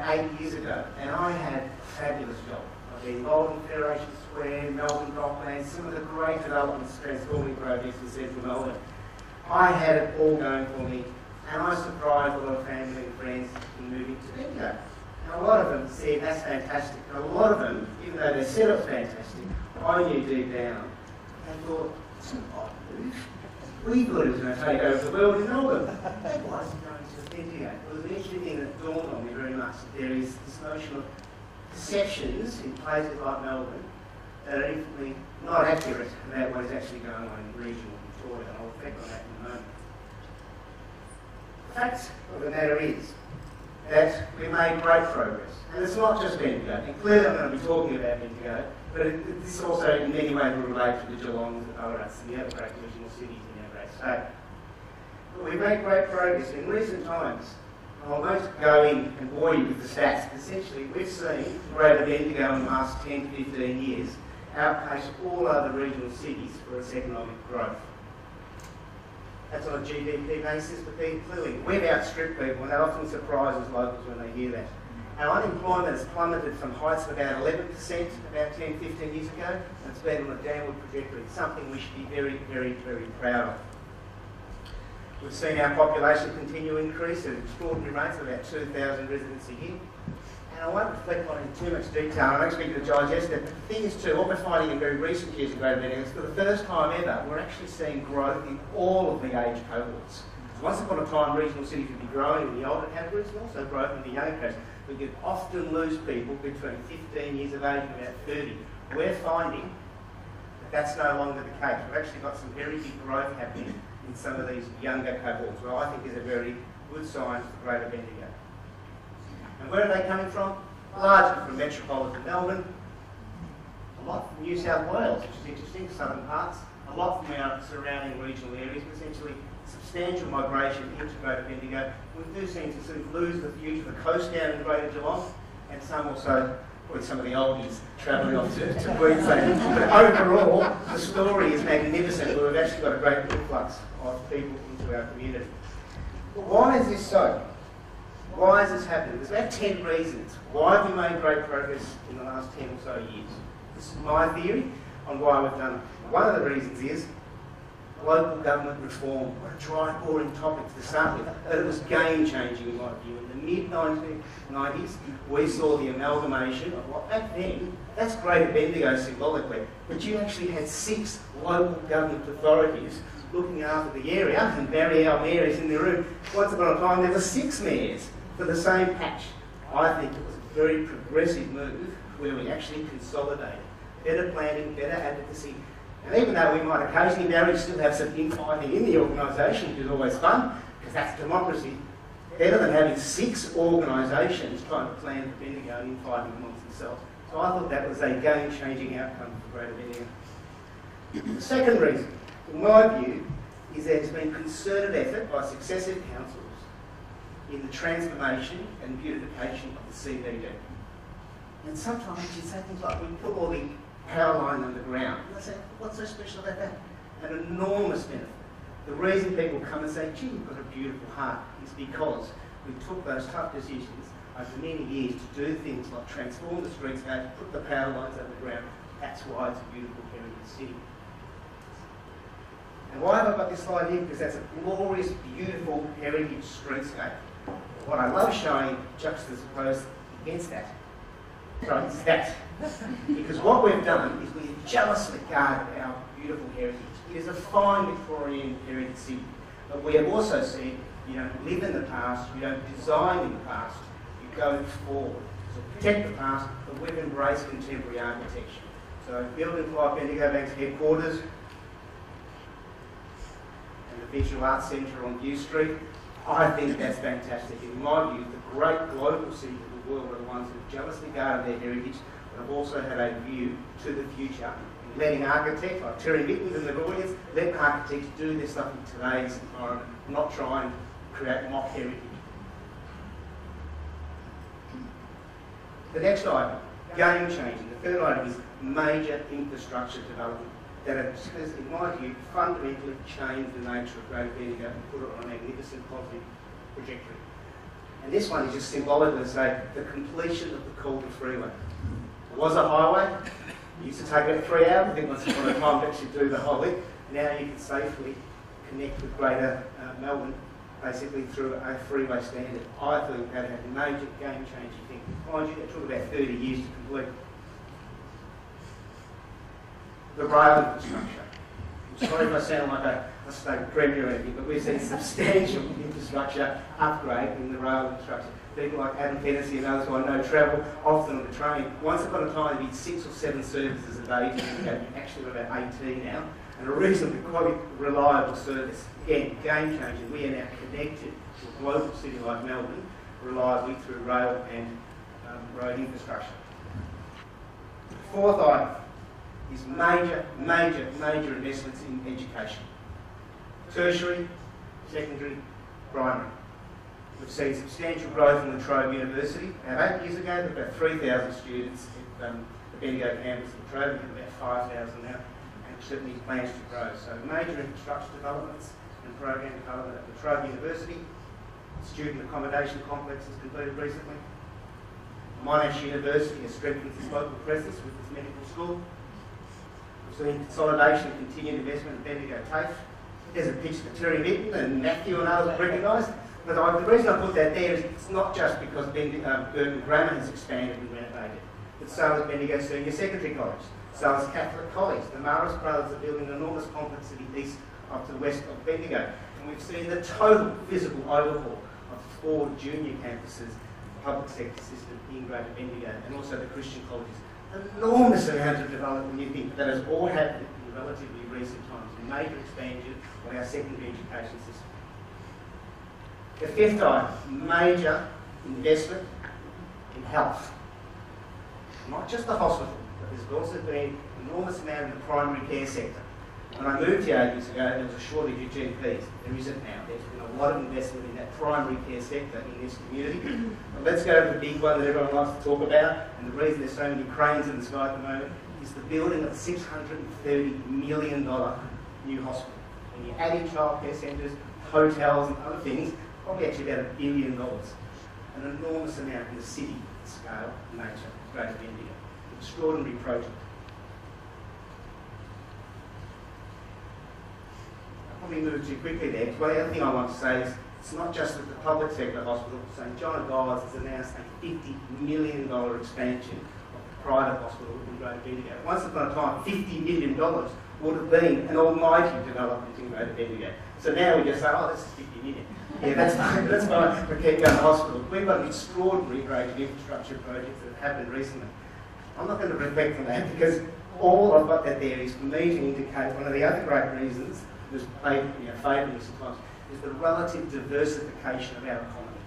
about 8 years ago, and I had a fabulous job. I've been involved in Federation Square, Melbourne Docklands, some of the great developments, transforming projects in central Melbourne. I had it all going for me, and I surprised a lot of family and friends in moving to Bendigo. And a lot of them said, that's fantastic. And a lot of them, even though they said it was fantastic, I knew deep down, they thought, it's an odd move. We thought it was going to take over the world in Melbourne. That wasn't going to Bendigo. It was the interesting thing that dawned on me very much, that there is this notion of perceptions in places like Melbourne that are infinitely not accurate about what is actually going on in regional Victoria, and I'll reflect on that in a moment. The fact of the matter is that we made great progress, and it's not just Bendigo, and clearly I'm going to be talking about Bendigo, but this also in many ways will relate to the Geelongs and Ballarat's and the other great regional cities in our great state. But we've made great progress in recent times. I won't go in and bore you with the stats, but essentially we've seen Greater Bendigo in the last 10 to 15 years outpace all other regional cities for its economic growth. That's on a GDP basis, but clearly we've outstripped people, and that often surprises locals when they hear that. Our unemployment has plummeted from heights of about 11% about 10, 15 years ago, and it's been on a downward trajectory. It's something we should be very, very, very proud of. We've seen our population continue to increase at extraordinary rates of about 2,000 residents a year. And I won't reflect on it in too much detail, I don't expect you to digest it, but the thing is too, what we're finding in very recent years in Greater Bendigo is for the first time ever, we're actually seeing growth in all of the age cohorts. So once upon a time, regional cities would be growing in the older categories and also growth in the younger categories. We could often lose people between 15 years of age and about 30. We're finding that that's no longer the case. We've actually got some very big growth happening in some of these younger cohorts, which I think is a very good sign for Greater Bendigo. And where are they coming from? Largely from metropolitan Melbourne, a lot from New South Wales, which is interesting, southern parts, a lot from our surrounding regional areas, but essentially substantial migration into Greater Bendigo. We do seem to sort of lose the view to the coast down in Greater Geelong, and some also, with some of the oldies travelling off to Queensland. But overall, the story is magnificent. We've actually got a great influx of people into our community. But why is this so? Why has this happened? There's about 10 reasons why have we made great progress in the last 10 or so years. This is my theory on why we've done it. One of the reasons is local government reform. What a dry, boring topic to start with, but it was game-changing in my view. In the mid-1990s, we saw the amalgamation of what back then, that's Greater Bendigo symbolically, but you actually had 6 local government authorities looking after the area, and Barry, our mayor, is in the room. Once upon a time, there were 6 mayors for the same patch. I think it was a very progressive move where we actually consolidated better planning, better advocacy. And even though we might occasionally, Barry, still have some infighting in the organisation, which is always fun, because that's democracy, better than having 6 organisations trying to plan for Bendigo and infighting amongst themselves. So I thought that was a game-changing outcome for Greater Bendigo. The second reason, in my view, is there's been concerted effort by successive councils in the transformation and beautification of the CBD. And sometimes you say things like, we put all the power line underground. And they say, what's so special about that? An enormous benefit. The reason people come and say, gee, you've got a beautiful heart, is because we took those tough decisions over many years to do things like transform the streetscape, put the power lines underground. That's why it's a beautiful heritage city. And why have I got this slide here? Because that's a glorious, beautiful heritage streetscape. What I love showing juxtaposed against that, sorry, is that. Because what we've done is we've jealously guarded our beautiful heritage. It is a fine Victorian heritage city. But we have also said you don't live in the past, you don't design in the past, you go forward. So protect the past, but we've embraced contemporary architecture. So buildings like Bendigo Bank's headquarters, and the Visual Arts Centre on View Street, I think that's fantastic. In my view, the great global cities of the world are the ones who have jealously guarded their heritage, but have also had a view to the future. And letting architects, like Terry Mittens and the audience, let architects do their stuff in today's environment, not try and create mock heritage. The next item, game changing. The third item is major infrastructure development that has, in my view, fundamentally changed the nature of Greater Bendigo and put it on a magnificent positive trajectory. And this one is just symbolic to say the completion of the Calder Freeway. It was a highway. It used to take about 3 hours. I think once upon a time to actually do the whole thing. Now you can safely connect with Greater Melbourne basically through a freeway standard. I think that had a major game-changing thing. Mind you, it took about 30 years to complete. The rail infrastructure. I'm sorry if I sound like a state premier or anything, but we've seen substantial infrastructure upgrade in the rail infrastructure. People like Adam Hennessy and others who I know travel often on the train. Once upon a time, there'd be 6 or 7 services a day. Actually, we're about 18 now. And a reasonably quite reliable service. Again, game changing. We are now connected to a global city like Melbourne reliably through rail and road infrastructure. The fourth item is major investments in education. Tertiary, secondary, primary. We've seen substantial growth in La Trobe University. About 8 years ago, there were about 3,000 students at the Bendigo campus of La Trobe. We have about 5,000 now. Certainly plans to grow. So major infrastructure developments and program development at La Trobe University. Student accommodation complex was completed recently. Monash University has strengthened its local presence with its medical school. We've seen consolidation and continued investment in Bendigo TAFE. There's a pitch that Terry Mitton and Matthew and others have recognised. But the reason I put that there is it's not just because Burton Grammar has expanded and renovated, but so has Bendigo Senior Secondary College. So is Catholic College. The Maris brothers are building an enormous complex to the east up to the west of Bendigo. And we've seen the total physical overhaul of 4 junior campuses, public sector system in Greater Bendigo, and also the Christian colleges. Enormous amount of development, you think, that has all happened in relatively recent times. Major expansion of our secondary education system. The fifth item, major investment in health. Not just the hospital, but there's also been an enormous amount in the primary care sector. When I moved here 8 years ago, there was a shortage of GPs. There isn't now. There's been a lot of investment in that primary care sector in this community. But let's go to the big one that everyone likes to talk about, and the reason there's so many cranes in the sky at the moment is the building of a $630 million new hospital. When you add in childcare centres, hotels and other things, probably actually about $1 billion. An enormous amount in the city scale nature, Greater Bendigo. Extraordinary project. I'll probably move too quickly there. Well, the other thing I want to say is it's not just that the public sector hospital. St John of God has announced a $50 million expansion of the private hospital in Greater Bendigo. Once upon a time, $50 million would have been an almighty development in Greater Bendigo. So now we just say, oh, this is $50 million. Yeah, that's fine for keep going hospital. We've got an extraordinary range of infrastructure projects that have happened recently. I'm not going to reflect on that because all I've got that there is for me to indicate one of the other great reasons that's favouring sometimes is the relative diversification of our economy.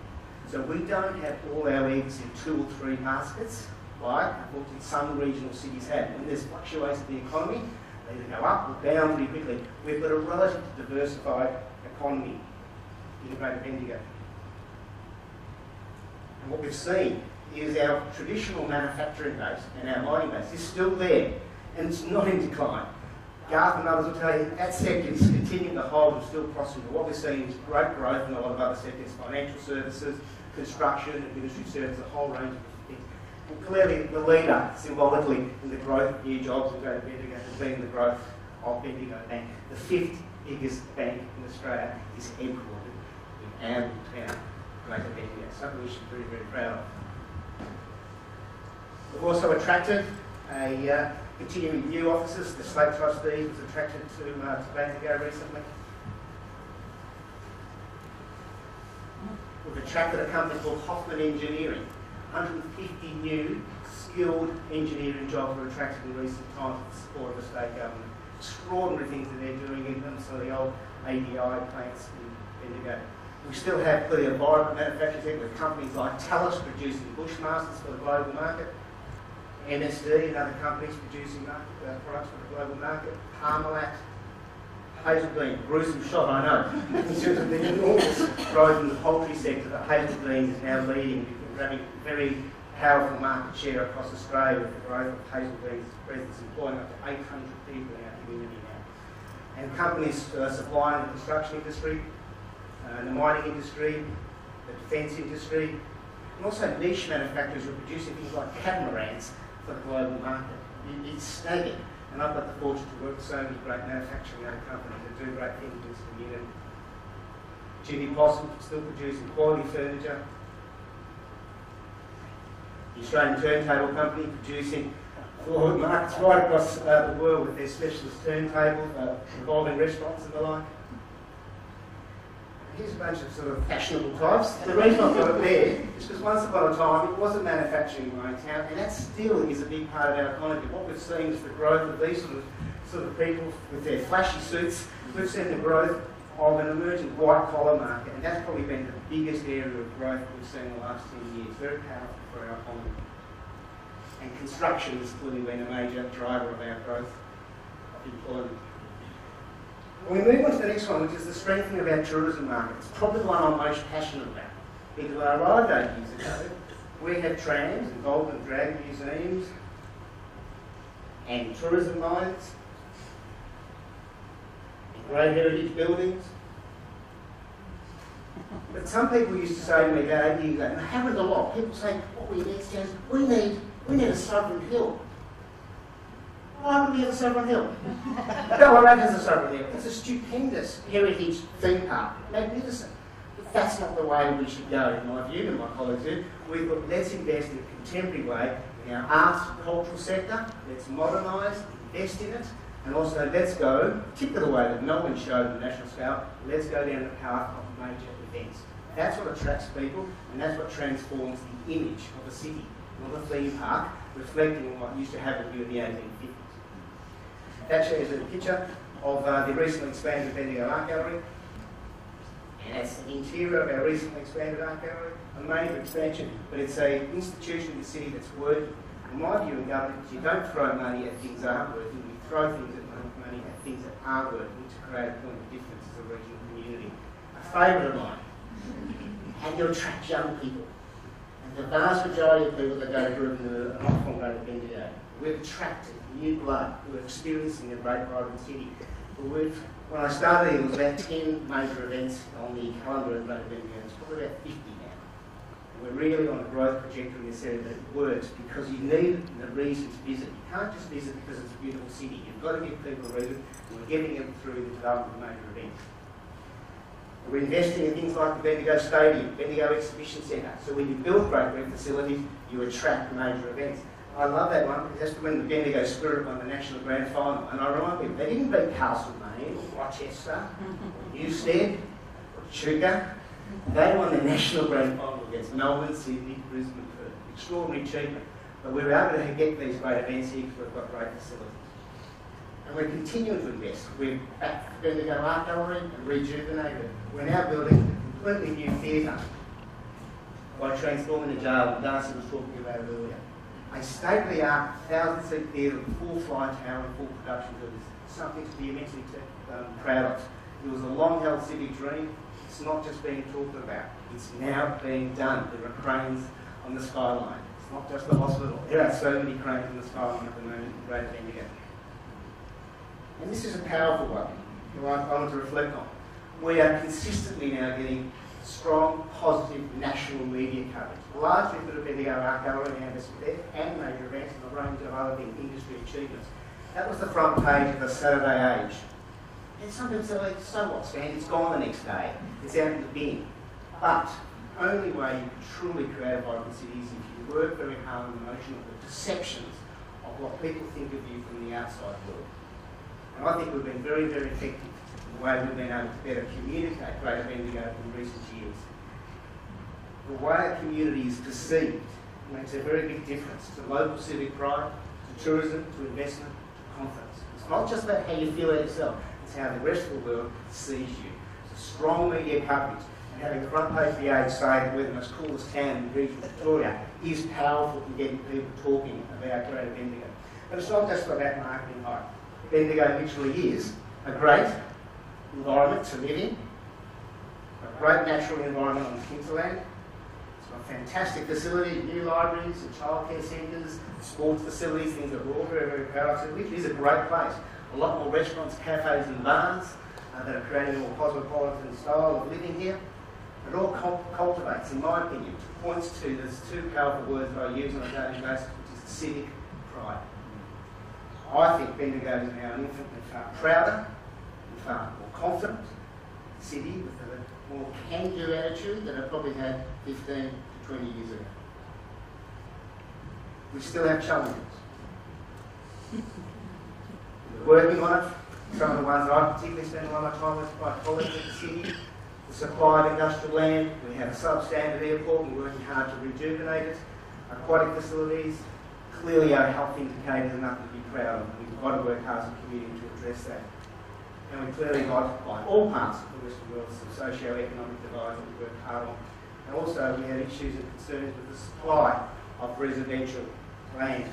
So we don't have all our eggs in 2 or 3 baskets, like unfortunately some regional cities have. When there's fluctuations in the economy, they either go up or down pretty quickly. We've got a relatively diversified economy in Greater Bendigo. And what we've seen is our traditional manufacturing base and our mining base is still there, and it's not in decline. Garth and others will tell you that sector is continuing to hold and still prospering. But what we're seeing is great growth in a lot of other sectors, financial services, construction, administrative services, a whole range of things. And clearly the leader, symbolically, in the growth of new jobs in Greater Bendigo has been the growth of Bendigo Bank. The 5th biggest bank in Australia is headquartered in our town, Greater Bendigo. Something we should be very, very proud of. We've also attracted a continuing new officers. The State Trustee was attracted to Bendigo recently. We've attracted a company called Hoffman Engineering. 150 new skilled engineering jobs were attracted in recent times with the support of the state government. Extraordinary things that they're doing in some of the old ADI plants in Bendigo. We still have the environment manufacturing sector with companies like Talus producing Bushmasters for the global market, MSD and other companies producing products for the global market, Parmalat, Hazeldean, gruesome shot I know. In terms of the enormous growth in the poultry sector that Hazeldean is now leading, having very powerful market share across Australia with the growth of Hazeldean's presence, employing up to 800 people in our community now. And companies supplying the construction industry, the mining industry, the defence industry, and also niche manufacturers who are producing things like catamarans for the global market. It's staggering. And I've got the fortune to work with so many great manufacturing companies that do great things in this community. Jimmy Possum still producing quality furniture. The Australian Turntable Company producing for markets right across the world with their specialist turntables involving restaurants and the like. Here's a bunch of sort of fashionable types. The reason I've got it there is because once upon a time it wasn't manufacturing in my town, and that still is a big part of our economy. What we've seen is the growth of these sort of people with their flashy suits. We've seen the growth of an emerging white-collar market, and that's probably been the biggest area of growth we've seen in the last 10 years. Very powerful for our economy. And construction has clearly been a major driver of our growth of employment. When we move on to the next one, which is the strengthening of our tourism market, it's probably the one I'm most passionate about. Because when I arrived 8 years ago, we had trams and Golden and Dragon museums and tourism mines and great heritage buildings. But some people used to say to me about 8 years ago, and it happened a lot, people say, what we need is we need a sovereign hill. Why would we have a sovereign hill? Ballarat has a sovereign hill. It's a stupendous heritage theme park. Magnificent. But that's not the way we should go, in my view, and my colleagues do. We thought, let's invest in a contemporary way in our arts and cultural sector. Let's modernise, invest in it, and also let's go, particularly the way that Melbourne showed on the national scale, let's go down the path of major events. That's what attracts people, and that's what transforms the image of a city, not a theme park, reflecting on what used to happen here in the 1850s. That shows a picture of the recently expanded Bendigo Art Gallery. And that's the interior of our recently expanded art gallery. A major expansion, but it's an institution in the city that's working. In my view in government, you don't throw money at things that aren't working, you throw money at things that are working to create a point of difference as a regional community. A favourite of mine. And you attract young people. And the vast majority of people that go to group are not from Greater Bendigo. We've attracted new blood who are experiencing a great vibrant city. When I started here, it was about 10 major events on the calendar of Greater Bendigo. It's probably about 50 now. And we're really on a growth trajectory in this area, but it works because you need a reason to visit. You can't just visit because it's a beautiful city. You've got to give people a reason, and we're getting them through the development of major events. We're investing in things like the Bendigo Stadium, Bendigo Exhibition Centre. So when you build great facilities, you attract major events. I love that one because that's when the Bendigo Spirit won the National Grand Final. And I remind people, they didn't beat Castlemaine or Rochester or Newstead or Echuca. They won the National Grand Final against Melbourne, Sydney, Brisbane, Perth. Extraordinary achievement. But we were able to get these great events here because we've got great facilities. And we're continuing to invest. We've backed the Bendigo Art Gallery and rejuvenated it. We're now building a completely new theatre by transforming the jail that Darcy was talking about earlier. A state-of-the-art 1,000-seat theatre with full fly tower and full production buildings. Something to be immensely proud of. It was a long-held civic dream. It's not just being talked about. It's now being done. There are cranes on the skyline. It's not just the hospital. There are so many cranes on the skyline at the moment in Greater Bendigo. And this is a powerful one that I want to reflect on. We are consistently now getting strong, positive national media coverage, largely for the Bendigo Art Gallery and and major events and a range of other industry achievements. That was the front page of the Saturday Age. And some people say, like, so what, Stan? It's gone the next day. It's out in the bin. But the only way you can truly create a vibrant city is if you work very hard on the notion of the perceptions of what people think of you from the outside world. And I think we've been very, very effective in the way we've been able to better communicate Greater Bendigo in recent years. The way a community is perceived makes a very big difference to local civic pride, to tourism, to investment, to confidence. It's not just about how you feel about yourself, it's how the rest of the world sees you. It's a strong media coverage, and having the front page of the Age say that we're the most coolest town in regional Victoria is powerful in getting people talking about Greater Bendigo. But it's not just about marketing hype. Bendigo literally is a great environment to live in, a great natural environment on the hinterland. It's got fantastic facilities, new libraries and childcare centres, sports facilities, things that we're all very, very proud of. So it is a great place. A lot more restaurants, cafes and bars that are creating a more cosmopolitan style of living here. It all cultivates, in my opinion, points to, there's two powerful words that I use on a daily basis, which is civic pride. I think Bendigo is now an infinitely far prouder and far more confident city with a more can-do attitude than it probably had 15 to 20 years ago. We still have challenges. We're working on it. Some of the ones that I particularly spend a lot of time with my colleagues at the city. The supply of industrial land, we have a substandard airport, we're working hard to rejuvenate it. Aquatic facilities, clearly our health indicators are nothing to be proud of. We've got to work hard as a community to address that. And we clearly got, like all parts of the Western world, some socio-economic divides that we work hard on. And also we have issues and concerns with the supply of residential land.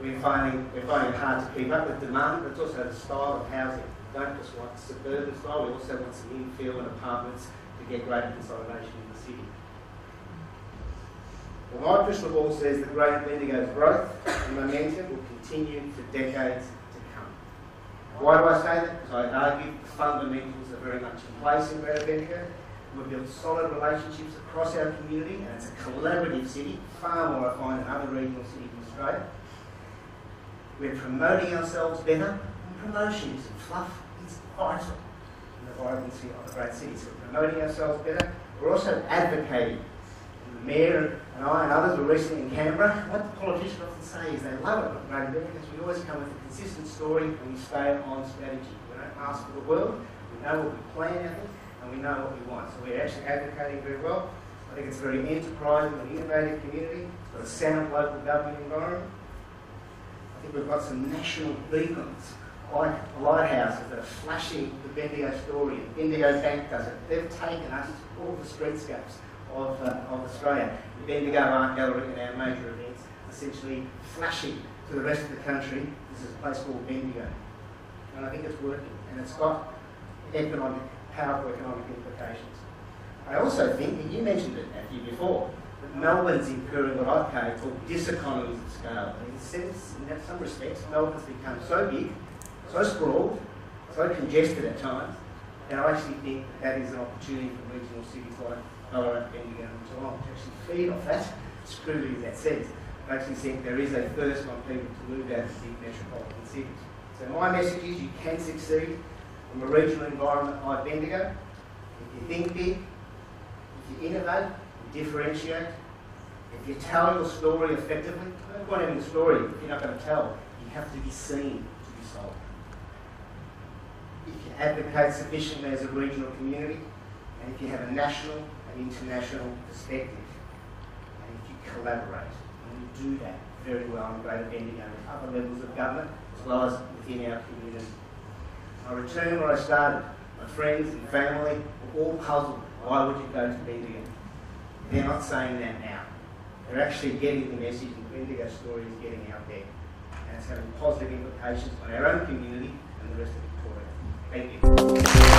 We're finding it hard to keep up with demand, but it's also the style of housing. We don't just want suburban style, we also want some infill and apartments to get greater consolidation in the city. Well, my crystal ball says that Greater Bendigo's growth and momentum will continue for decades to come. Why do I say that? Because I argue the fundamentals are very much in place in Greater Bendigo. We've built solid relationships across our community, and it's a collaborative city, far more I find than other regional cities in Australia. We're promoting ourselves better, and promotion isn't fluff, it's vital in the vibrancy of a great city. So we're promoting ourselves better. We're also advocating. The Mayor and I and others were recently in Canberra. What the politicians often say is they love it, right? Because we always come with a consistent story and we stay on strategy. We don't ask for the world, we know what we plan out there, and we know what we want. So we're actually advocating very well. I think it's a very enterprising and innovative community. It's got a sound local government environment. I think we've got some national beacons, like lighthouses that are flashing the Bendigo story. And Bendigo Bank does it. They've taken us to all the streetscapes of Australia. The Bendigo Art Gallery and our major events, essentially flashing to the rest of the country. This is a place called Bendigo. And I think it's working. And it's got powerful economic implications. I also think, and you mentioned it, Matthew, before, that Melbourne's incurring what I've called diseconomies of scale. In a sense, in some respects, Melbourne's become so big, so sprawled, so congested at times, that I actually think that is an opportunity for regional cities like Ballarat, Bendigo and Geelong to actually feed off that, as crudely as that says. I actually think there is a thirst on people to move out of big metropolitan cities. So my message is you can succeed from a regional environment like Bendigo if you think big, if you innovate, you differentiate, if you tell your story effectively. I don't want having a story if you're not going to tell. You have to be seen to be sold. If you advocate sufficiently as a regional community, and if you have a national and international perspective, and if you collaborate, and you do that very well in Greater Bendigo with other levels of government, as well as within our community. I return where I started. My friends and family were all puzzled. Why would you go to Bendigo? They're not saying that now. They're actually getting the message, and Bendigo story is getting out there. And it's having positive implications on our own community and the rest of Victoria. Thank you.